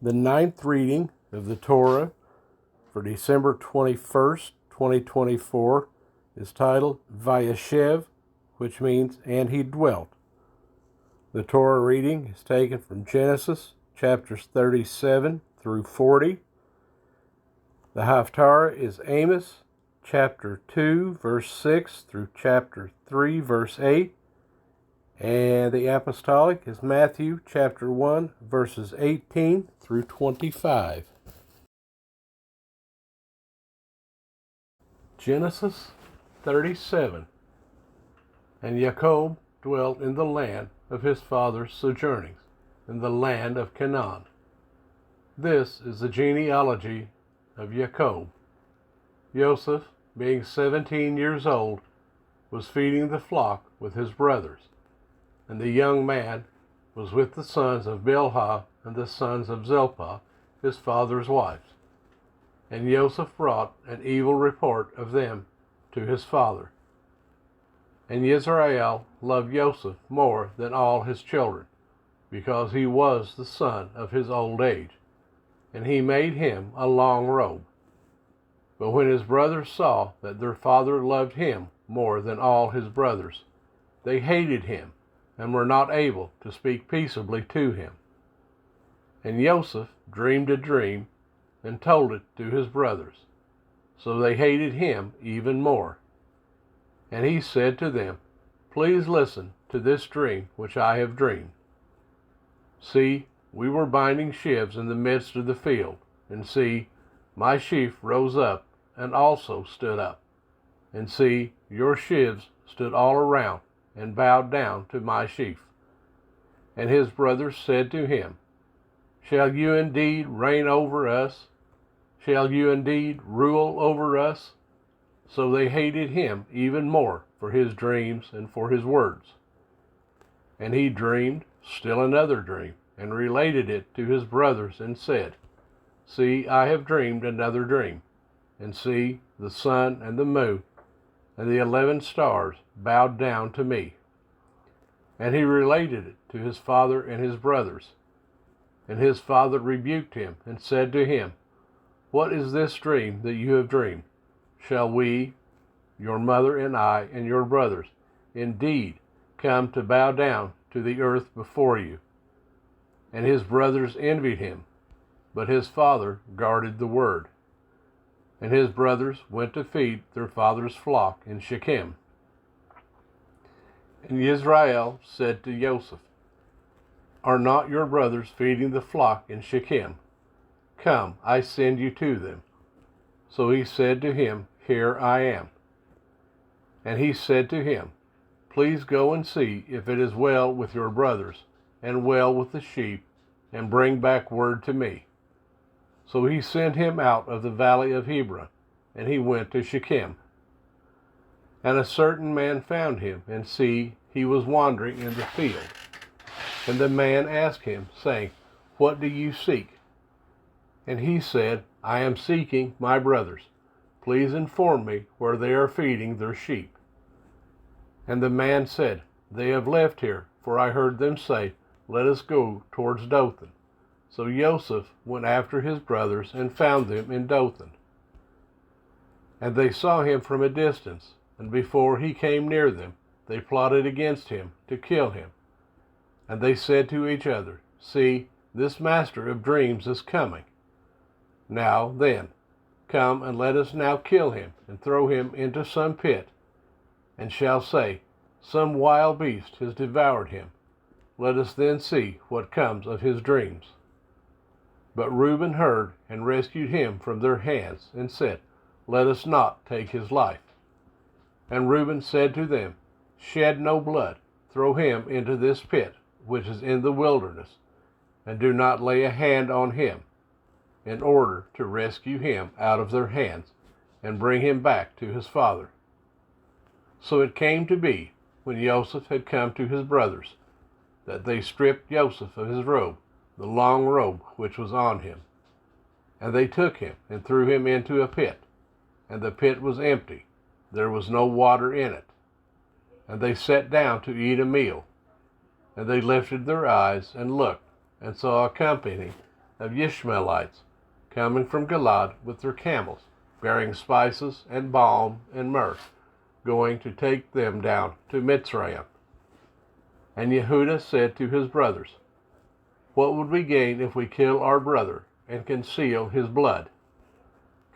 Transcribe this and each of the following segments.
The ninth reading of the Torah for December 21st, 2024 is titled Vayeshev, which means, and he dwelt. The Torah reading is taken from Genesis chapters 37 through 40. The Haftarah is Amos chapter 2, verse 6 through chapter 3, verse 8. And the Apostolic is Matthew chapter 1, verses 18 through 25. Genesis 37. And Jacob dwelt in the land of his father's sojournings, in the land of Canaan. This is the genealogy of Jacob. Joseph, being 17 years old, was feeding the flock with his brothers. And the young man was with the sons of Bilhah and the sons of Zilpah, his father's wives. And Joseph brought an evil report of them to his father. And Israel loved Joseph more than all his children, because he was the son of his old age. And he made him a long robe. But when his brothers saw that their father loved him more than all his brothers, they hated him, and were not able to speak peaceably to him. And Joseph dreamed a dream, and told it to his brothers. So they hated him even more. And he said to them, Please listen to this dream which I have dreamed. See, we were binding sheaves in the midst of the field, and see, my sheaf rose up, and also stood up. And see, your sheaves stood all around, and bowed down to my sheaf. And his brothers said to him, Shall you indeed reign over us? Shall you indeed rule over us? So they hated him even more for his dreams and for his words. And he dreamed still another dream, and related it to his brothers, and said, See, I have dreamed another dream. And see, the sun and the moon and the 11 stars bowed down to me. And he related it to his father and his brothers. And his father rebuked him, and said to him, What is this dream that you have dreamed? Shall we, your mother and I and your brothers, indeed come to bow down to the earth before you? And his brothers envied him, but his father guarded the word. And his brothers went to feed their father's flock in Shechem. And Israel said to Joseph, Are not your brothers feeding the flock in Shechem? Come, I send you to them. So he said to him, Here I am. And he said to him, Please go and see if it is well with your brothers, and well with the sheep, and bring back word to me. So he sent him out of the valley of Hebron, and he went to Shechem. And a certain man found him, and see, he was wandering in the field. And the man asked him, saying, What do you seek? And he said, I am seeking my brothers. Please inform me where they are feeding their sheep. And the man said, They have left here, for I heard them say, Let us go towards Dothan. So Joseph went after his brothers, and found them in Dothan. And they saw him from a distance, and before he came near them, they plotted against him to kill him. And they said to each other, See, this master of dreams is coming. Now then, come and let us now kill him, and throw him into some pit, and shall say, Some wild beast has devoured him. Let us then see what comes of his dreams. But Reuben heard, and rescued him from their hands, and said, Let us not take his life. And Reuben said to them, Shed no blood, throw him into this pit, which is in the wilderness, and do not lay a hand on him, in order to rescue him out of their hands, and bring him back to his father. So it came to be, when Joseph had come to his brothers, that they stripped Joseph of his robe, the long robe which was on him. And they took him, and threw him into a pit, and the pit was empty, there was no water in it. And they sat down to eat a meal. And they lifted their eyes, and looked, and saw a company of Ishmaelites, coming from Gilad with their camels, bearing spices and balm and myrrh, going to take them down to Mitzrayim. And Yehudah said to his brothers, What would we gain if we kill our brother and conceal his blood?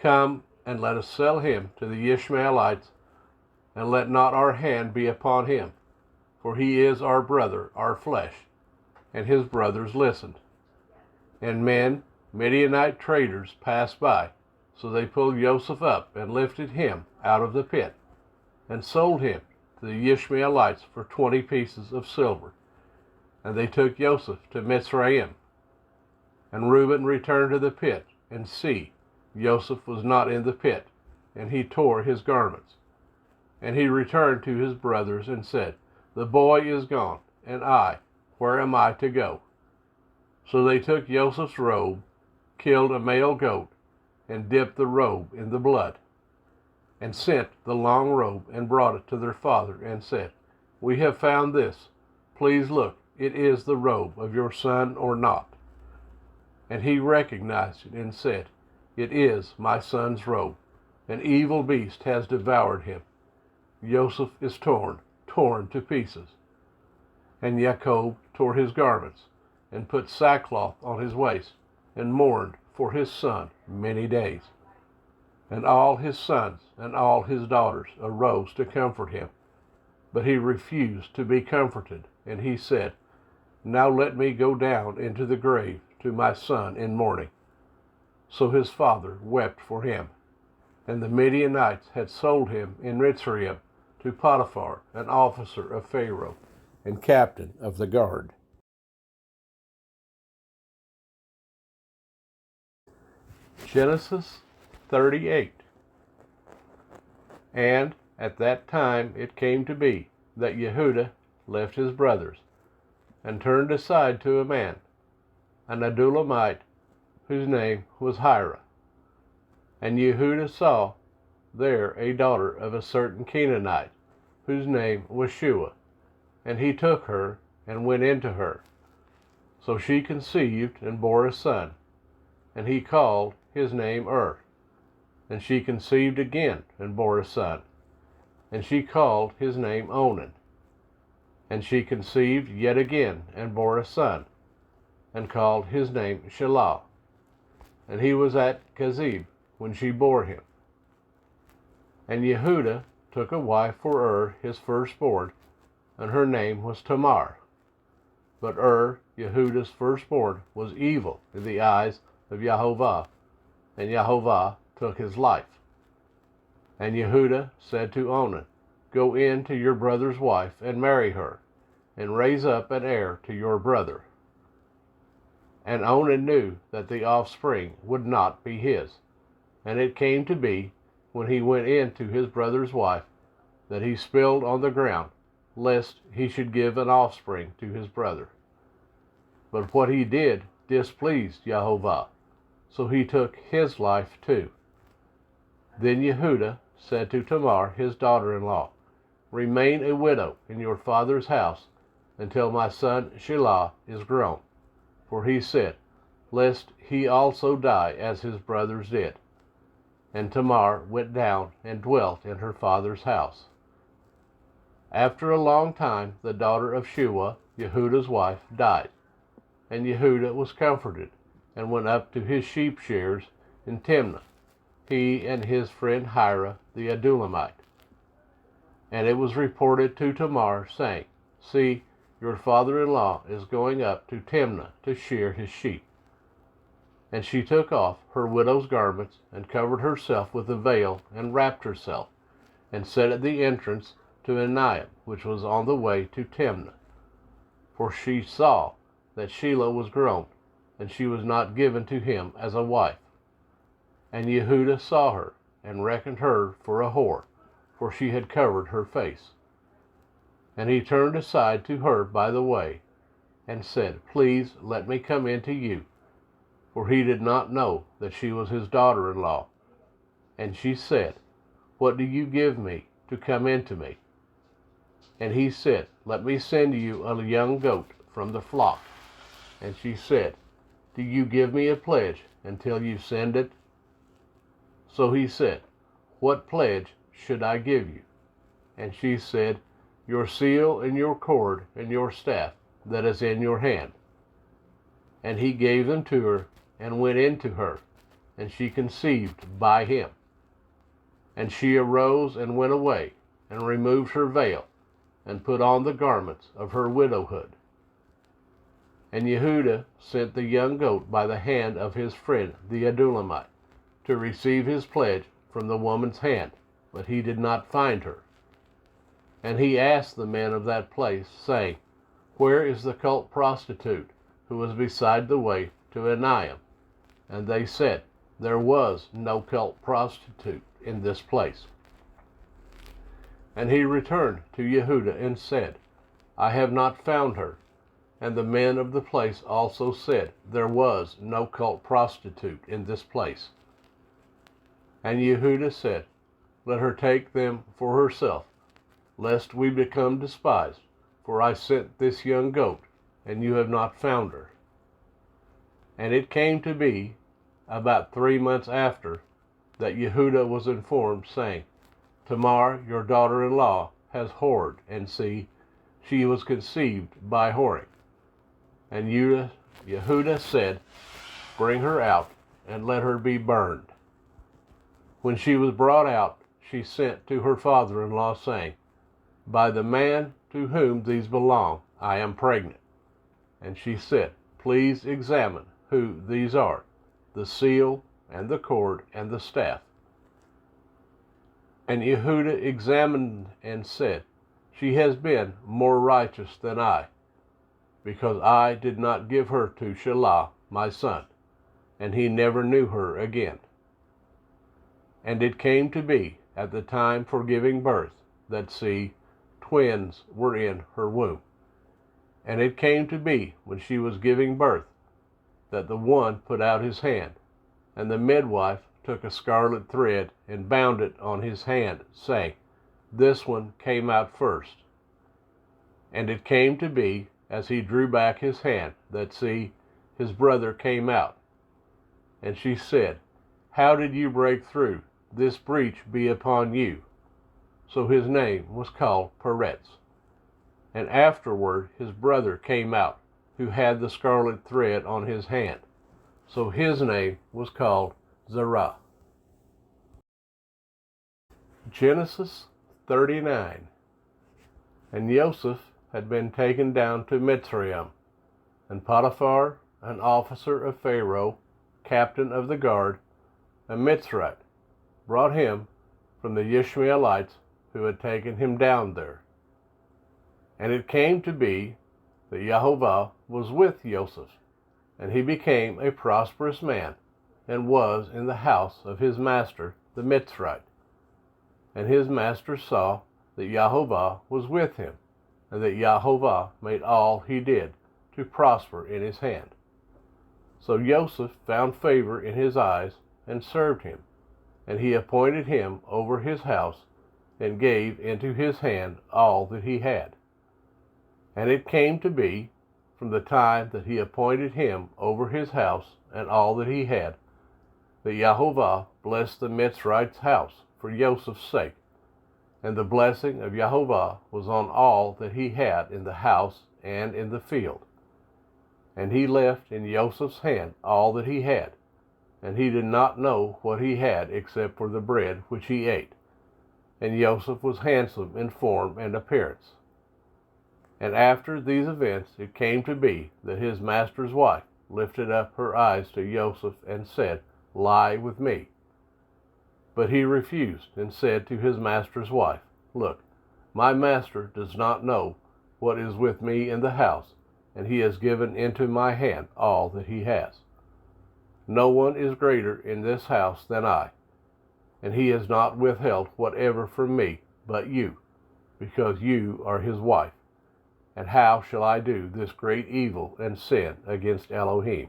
Come and let us sell him to the Ishmaelites, and let not our hand be upon him, for he is our brother, our flesh. And his brothers listened. And men, Midianite traders, passed by, so they pulled Joseph up and lifted him out of the pit, and sold him to the Ishmaelites for 20 pieces of silver. And they took Joseph to Mitzrayim. And Reuben returned to the pit, and see, Joseph was not in the pit, and he tore his garments. And he returned to his brothers and said, The boy is gone, and where am I to go? So they took Joseph's robe, killed a male goat, and dipped the robe in the blood, and sent the long robe and brought it to their father, and said, We have found this. Please look, it is the robe of your son or not? And he recognized it and said, It is my son's robe. An evil beast has devoured him. Joseph is torn to pieces. And Jacob tore his garments, and put sackcloth on his waist, and mourned for his son many days. And all his sons and all his daughters arose to comfort him. But he refused to be comforted, and he said, Now let me go down into the grave to my son in mourning. So his father wept for him. And the Midianites had sold him in Mitzrayim to Potiphar, an officer of Pharaoh, and captain of the guard. Genesis 38. And at that time it came to be that Yehudah left his brothers, and turned aside to a man, an Adulamite, whose name was Hira. And Yehudah saw there a daughter of a certain Canaanite, whose name was Shua. And he took her and went into her. So she conceived and bore a son, and he called his name And she conceived again and bore a son, and she called his name Onan. And she conceived yet again and bore a son, and called his name Shelah. And he was at Kezib when she bore him. And Yehudah took a wife for his firstborn, and her name was Tamar. But Yehudah's firstborn, was evil in the eyes of Yehovah, and Yehovah took his life. And Yehudah said to Onan, Go in to your brother's wife and marry her, and raise up an heir to your brother. And Onan knew that the offspring would not be his. And it came to be, when he went in to his brother's wife, that he spilled on the ground, lest he should give an offspring to his brother. But what he did displeased Yehovah, so he took his life too. Then Yehudah said to Tamar, his daughter-in-law, Remain a widow in your father's house until my son Shelah is grown. For he said, Lest he also die as his brothers did. And Tamar went down and dwelt in her father's house. After a long time, the daughter of Shua, Yehudah's wife, died. And Yehudah was comforted, and went up to his sheep shears in Timnah, he and his friend Hira the Adulamite. And it was reported to Tamar, saying, See, your father-in-law is going up to Timnah to shear his sheep. And she took off her widow's garments, and covered herself with a veil, and wrapped herself, and sat at the entrance to Enaim, which was on the way to Timnah. For she saw that Shelah was grown, and she was not given to him as a wife. And Yehudah saw her, and reckoned her for a whore, for she had covered her face. And he turned aside to her by the way, and said, Please let me come in to you. For he did not know that she was his daughter-in-law. And she said, What do you give me to come in to me? And he said, Let me send you a young goat from the flock. And she said, do you give me a pledge until you send it? So he said, what pledge should I give you? And she said, your seal and your cord and your staff that is in your hand. And he gave them to her and went into her, and she conceived by him. And she arose and went away, and removed her veil, and put on the garments of her widowhood. And Yehudah sent the young goat by the hand of his friend the Adulamite, to receive his pledge from the woman's hand, but he did not find her. And he asked the men of that place, saying, where is the cult prostitute who was beside the way to Enaim? And they said, there was no cult prostitute in this place. And he returned to Yehudah and said, I have not found her. And the men of the place also said, there was no cult prostitute in this place. And Yehudah said, let her take them for herself, lest we become despised, for I sent this young goat, and you have not found her. And it came to be, about 3 months after, that Yehudah was informed, saying, Tamar, your daughter-in-law, has whored, and see, she was conceived by whoring. And Yehudah said, bring her out, and let her be burned. When she was brought out, she sent to her father-in-law, saying, by the man to whom these belong, I am pregnant. And she said, please examine who these are, the seal, and the cord, and the staff. And Yehudah examined and said, she has been more righteous than I, because I did not give her to Shelah, my son, and he never knew her again. And it came to be, at the time for giving birth, that, see, twins were in her womb. And it came to be, when she was giving birth, that the one put out his hand, and the midwife took a scarlet thread and bound it on his hand, saying, this one came out first. And it came to be, as he drew back his hand, that, see, his brother came out. And she said, how did you break through? This breach be upon you. So his name was called Peretz. And afterward his brother came out, who had the scarlet thread on his hand. So his name was called Zerah. Genesis 39. And Joseph had been taken down to Mitzrayim, and Potiphar, an officer of Pharaoh, captain of the guard, a Mitzrayite, brought him from the Ishmaelites who had taken him down there. And it came to be that Yehovah was with Joseph, and he became a prosperous man, and was in the house of his master, the Mitzrayite. And his master saw that Yehovah was with him, and that Yehovah made all he did to prosper in his hand. So Joseph found favor in his eyes, and served him. And he appointed him over his house, and gave into his hand all that he had. And it came to be, from the time that he appointed him over his house and all that he had, that Yehovah blessed the Mitzrayite's house for Joseph's sake. And the blessing of Yehovah was on all that he had in the house and in the field. And he left in Joseph's hand all that he had, and he did not know what he had except for the bread which he ate. And Joseph was handsome in form and appearance. And after these events it came to be that his master's wife lifted up her eyes to Joseph and said, lie with me. But he refused and said to his master's wife, look, my master does not know what is with me in the house, and he has given into my hand all that he has. No one is greater in this house than I, and he has not withheld whatever from me but you, because you are his wife. And how shall I do this great evil and sin against Elohim?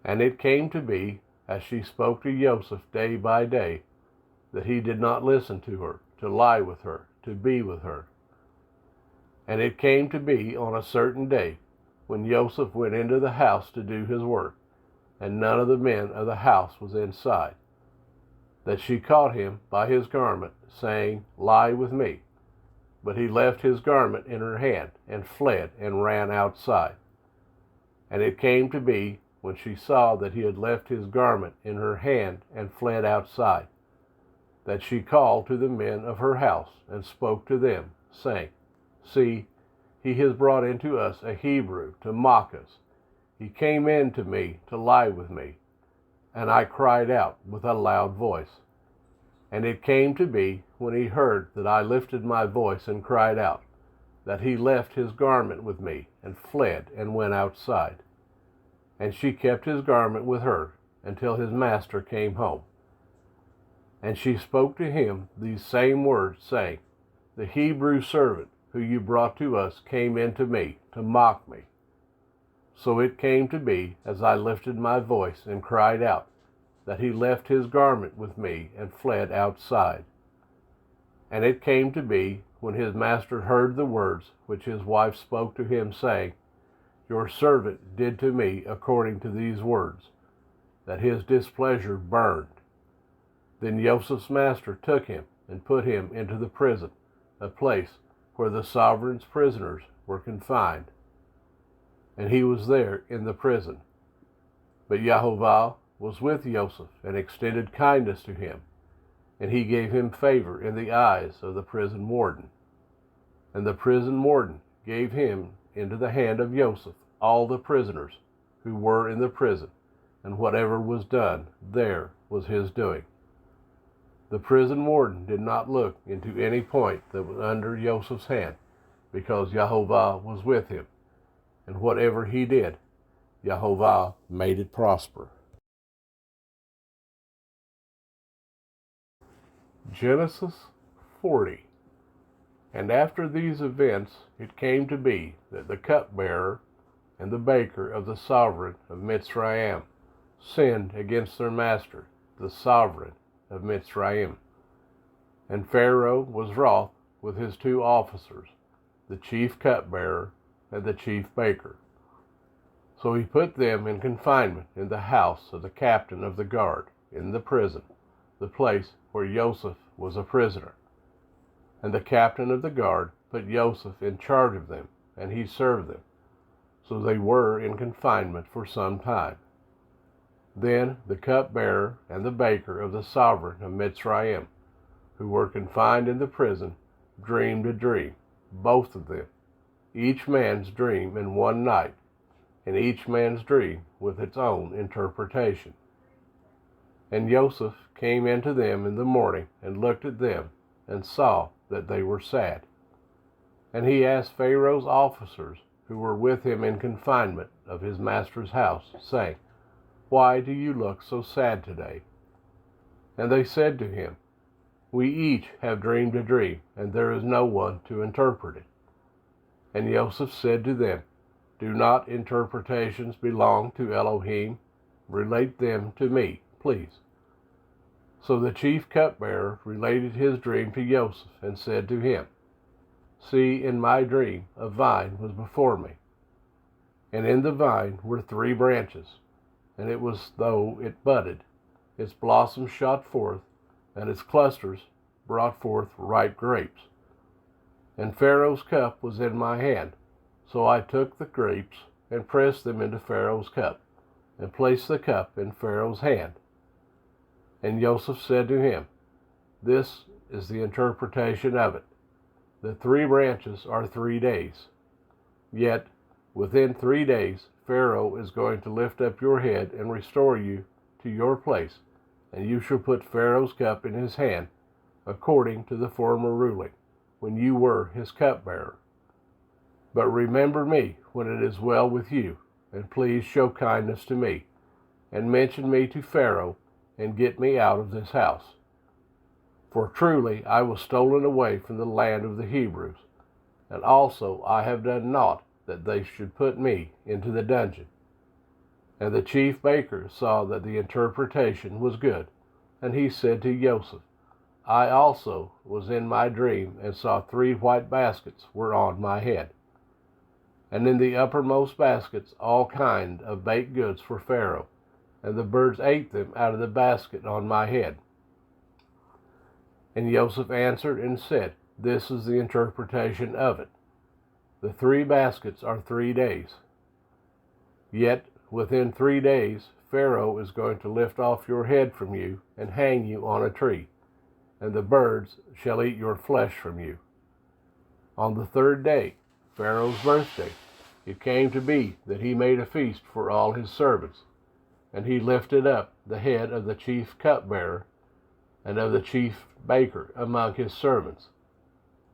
And it came to be, as she spoke to Joseph day by day, that he did not listen to her, to lie with her, to be with her. And it came to be on a certain day when Joseph went into the house to do his work, and none of the men of the house was inside, that she caught him by his garment, saying, Lie with me. But he left his garment in her hand, and fled, and ran outside. And it came to be, when she saw that he had left his garment in her hand, and fled outside, that she called to the men of her house, and spoke to them, saying, See, he has brought into us a Hebrew to mock us. He came in to me to lie with me. And I cried out with a loud voice. And it came to be, when he heard that I lifted my voice and cried out, that he left his garment with me, and fled, and went outside. And she kept his garment with her, until his master came home. And she spoke to him these same words, saying, The Hebrew servant who you brought to us came in to me to mock me. So it came to be, as I lifted my voice and cried out, that he left his garment with me and fled outside. And it came to be, when his master heard the words which his wife spoke to him, saying, Your servant did to me according to these words, that his displeasure burned. Then Joseph's master took him and put him into the prison, a place where the sovereign's prisoners were confined. And he was there in the prison. But Yehovah was with Joseph, and extended kindness to him, and he gave him favor in the eyes of the prison warden. And the prison warden gave him into the hand of Joseph all the prisoners who were in the prison, and whatever was done there was his doing. The prison warden did not look into any point that was under Joseph's hand, because Yehovah was with him, and whatever he did, Yehovah made it prosper. Genesis 40. And after these events it came to be that the cupbearer and the baker of the sovereign of Mitzrayim sinned against their master, the sovereign of Mitzrayim. And Pharaoh was wroth with his two officers, the chief cupbearer and the chief baker. So he put them in confinement in the house of the captain of the guard, in the prison, the place where Joseph was a prisoner. And the captain of the guard put Joseph in charge of them, and he served them. So they were in confinement for some time. Then the cupbearer and the baker of the sovereign of Mitzrayim, who were confined in the prison, dreamed a dream, both of them, each man's dream in one night, and each man's dream with its own interpretation. And Joseph came into them in the morning, and looked at them, and saw that they were sad. And he asked Pharaoh's officers, who were with him in confinement of his master's house, saying, Why do you look so sad today? And they said to him, We each have dreamed a dream, and there is no one to interpret it. And Joseph said to them, Do not interpretations belong to Elohim? Relate them to me, please. So the chief cupbearer related his dream to Joseph, and said to him, See, in my dream a vine was before me, and in the vine were 3 branches, and it was though it budded. Its blossoms shot forth, and its clusters brought forth ripe grapes. And Pharaoh's cup was in my hand, so I took the grapes, and pressed them into Pharaoh's cup, and placed the cup in Pharaoh's hand. And Joseph said to him, This is the interpretation of it. The 3 branches are 3 days. Yet within 3 days Pharaoh is going to lift up your head and restore you to your place, and you shall put Pharaoh's cup in his hand, according to the former ruling, when you were his cupbearer. But remember me when it is well with you, and please show kindness to me, and mention me to Pharaoh, and get me out of this house. For truly I was stolen away from the land of the Hebrews, and also I have done naught that they should put me into the dungeon. And the chief baker saw that the interpretation was good, and he said to Joseph, I also was in my dream, and saw 3 white baskets were on my head. and in the uppermost baskets all kind of baked goods for Pharaoh, and the birds ate them out of the basket on my head. And Joseph answered and said, This is the interpretation of it. The 3 baskets are 3 days. Yet within 3 days Pharaoh is going to lift off your head from you and hang you on a tree, and the birds shall eat your flesh from you. On the 3rd day, Pharaoh's birthday, it came to be that he made a feast for all his servants, and he lifted up the head of the chief cupbearer and of the chief baker among his servants.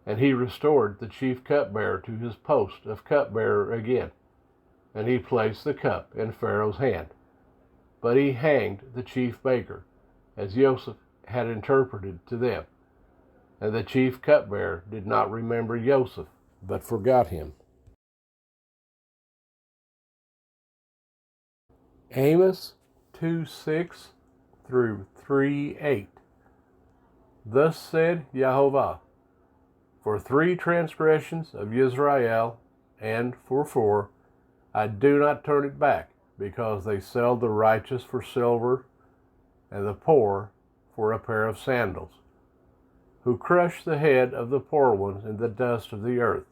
And he restored the chief cupbearer to his post of cupbearer again, and he placed the cup in Pharaoh's hand. But he hanged the chief baker, as Joseph had interpreted to them. And the chief cupbearer did not remember Joseph, but forgot him. Amos 2:6 through 3:8. Thus said Yehovah, For 3 transgressions of Israel, and for 4, I do not turn it back, because they sell the righteous for silver, and the poor for a pair of sandals, who crush the head of the poor ones in the dust of the earth,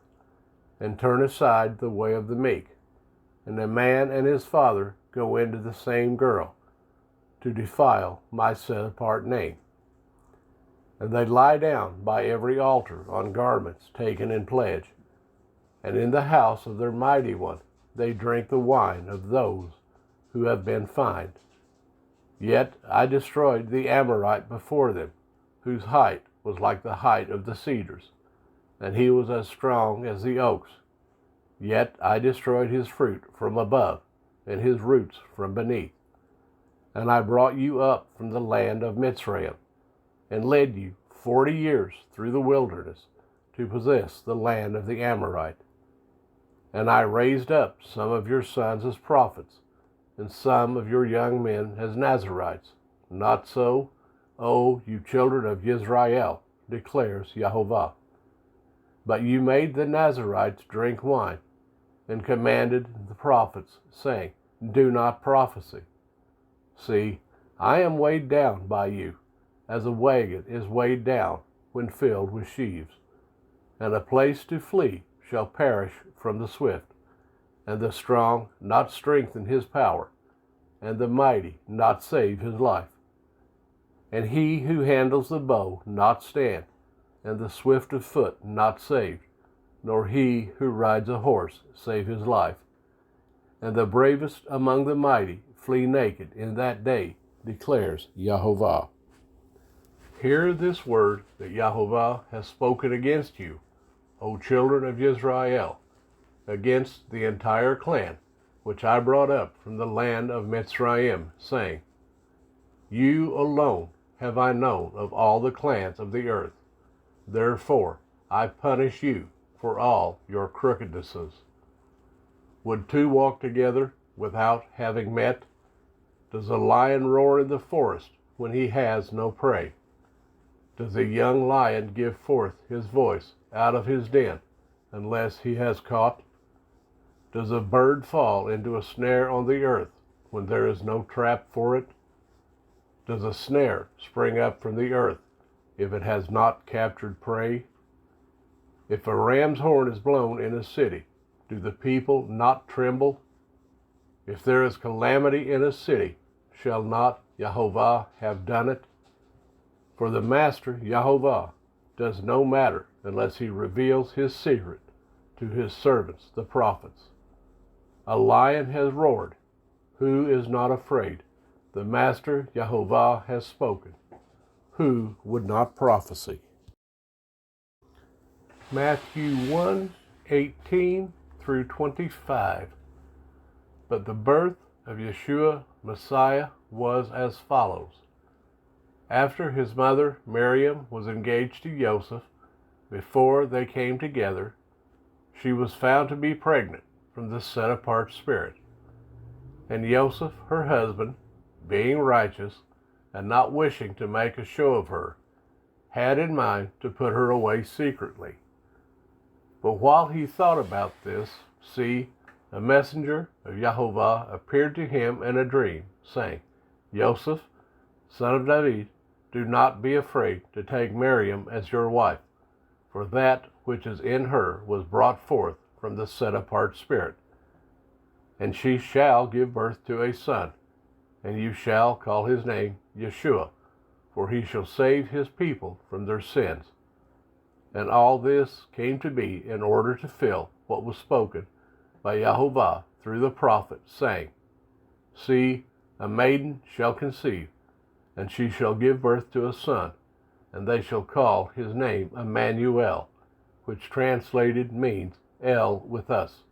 and turn aside the way of the meek. And a man and his father go into the same girl, to defile my set-apart name. And they lie down by every altar on garments taken in pledge, and in the house of their mighty one they drink the wine of those who have been fined. Yet I destroyed the Amorite before them, whose height was like the height of the cedars, and he was as strong as the oaks. Yet I destroyed his fruit from above, and his roots from beneath. And I brought you up from the land of Mitzrayim, and led you 40 years through the wilderness to possess the land of the Amorite. And I raised up some of your sons as prophets, and some of your young men as Nazirites. Not so, O you children of Israel, declares Yehovah. But you made the Nazirites drink wine, and commanded the prophets, saying, Do not prophesy. See, I am weighed down by you, as a wagon is weighed down when filled with sheaves. And a place to flee shall perish from the swift, and the strong not strengthen his power, and the mighty not save his life. And he who handles the bow not stand, and the swift of foot not saved, nor he who rides a horse save his life. And the bravest among the mighty flee naked in that day, declares Yehovah. Hear this word that Yehovah has spoken against you, O children of Israel, against the entire clan, which I brought up from the land of Mitzrayim, saying, You alone have I known of all the clans of the earth. Therefore I punish you for all your crookednesses. Would 2 walk together without having met? Does a lion roar in the forest when he has no prey? Does a young lion give forth his voice out of his den unless he has caught? Does a bird fall into a snare on the earth when there is no trap for it? Does a snare spring up from the earth if it has not captured prey? If a ram's horn is blown in a city, do the people not tremble? If there is calamity in a city, shall not Yehovah have done it? For the Master, Yehovah, does no matter unless he reveals his secret to his servants, the prophets. A lion has roared. Who is not afraid? The Master, Yehovah, has spoken. Who would not prophesy? Matthew 1:18 through 25. But the birth of Yeshua, Messiah, was as follows. After his mother Miriam was engaged to Joseph, before they came together, she was found to be pregnant from the set-apart spirit. And Joseph, her husband, being righteous and not wishing to make a show of her, had in mind to put her away secretly. But while he thought about this, See, a messenger of Yahovah appeared to him in a dream, saying, Joseph, son of David, do not be afraid to take Miriam as your wife, for that which is in her was brought forth from the set-apart Spirit. And she shall give birth to a son, and you shall call his name Yeshua, for he shall save his people from their sins. And all this came to be in order to fill what was spoken by Yahovah through the prophet, saying, See, a maiden shall conceive, and she shall give birth to a son, and they shall call his name Emmanuel, which translated means El with us.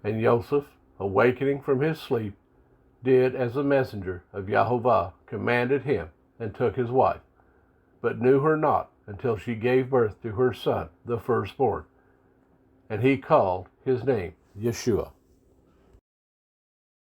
And Joseph, awakening from his sleep, did as the messenger of Yahovah commanded him, and took his wife, but knew her not until she gave birth to her son, the firstborn. And he called his name Yeshua.